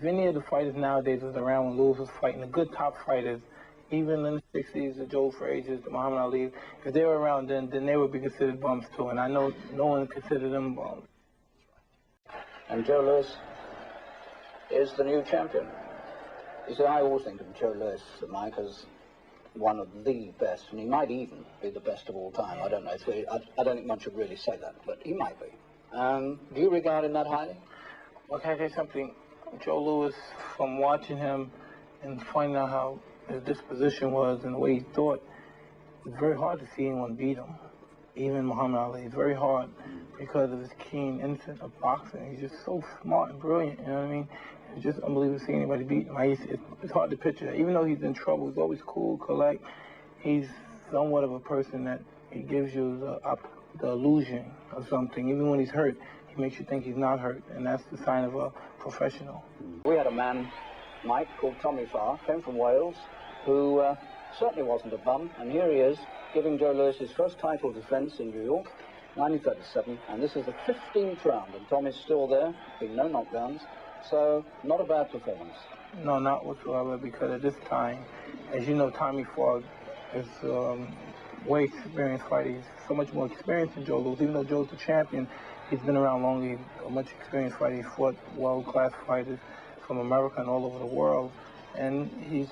if any of the fighters nowadays was around when Lewis was fighting, the good top fighters, even in the 60s, the Joe Frazier's, the Muhammad Ali, if they were around then they would be considered bums too. And I know no one considered them bums. And Joe Louis is the new champion. You see, I always think of Joe Louis, Mike, as one of the best, and he might even be the best of all time. I don't know. I don't think one should really say that, but he might be. Do you regard him that highly? Well, can I say something? Joe Louis, from watching him and finding out how his disposition was and the way he thought, it's very hard to see anyone beat him. Even Muhammad Ali. It's very hard because of his keen instinct of boxing. He's just so smart and brilliant, you know what I mean? It's just unbelievable to see anybody beat him. It's hard to picture that. Even though he's in trouble, he's always cool, collect. He's somewhat of a person that he gives you the illusion of something. Even when he's hurt, he makes you think he's not hurt, and that's the sign of a professional. We had a man, Mike, called Tommy Farr, came from Wales, who certainly wasn't a bum, and here he is, giving Joe Louis his first title defense in New York, 1937, and this is the 15th round, and Tommy's still there, been no knockdowns, so not a bad performance. No, not whatsoever, because at this time, as you know, Tommy Farr is way experienced fighter. He's so much more experienced than Joe Louis. Even though Joe's the champion, he's been around longer. He's a much experienced fighter. He fought world-class fighters from America and all over the world, and he's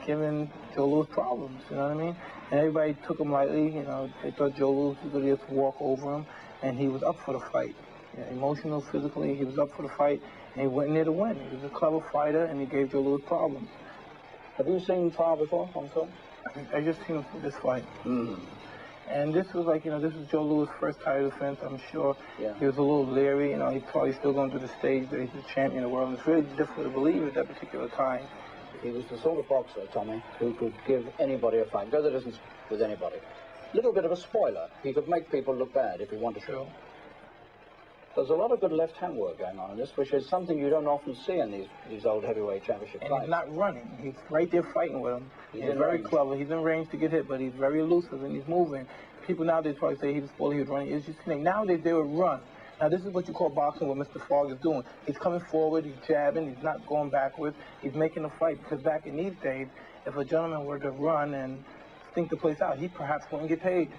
given Joe Louis problems, you know what I mean? And everybody took him lightly, you know. They thought Joe Louis was going to just walk over him, and he was up for the fight. Yeah, emotional, physically, he was up for the fight, and he went in there to win. He was a clever fighter, and he gave Joe Louis problems. Have you seen Farr before on film? I just seen him for this fight. And this was like, you know, this was Joe Louis' first title defense. I'm sure he was a little leery. You know, he's probably still going through the stage that he's the champion of the world. It's really difficult to believe at that particular time. He was the sort of boxer, Tommy, who could give anybody a fight, go the distance with anybody. Little bit of a spoiler. He could make people look bad if he wanted to. There's a lot of good left-hand work going on in this, which is something you don't often see in these old heavyweight championship fights. He's not running. He's right there fighting with him. He's very clever. He's in range to get hit, but he's very elusive and he's moving. People nowadays probably say he was spoiling, he was running. It's just nowadays they would run. Now this is what you call boxing, what Mr. Farr is doing. He's coming forward, he's jabbing, he's not going backwards. He's making a fight, because back in these days, if a gentleman were to run and stink the place out, he perhaps wouldn't get paid.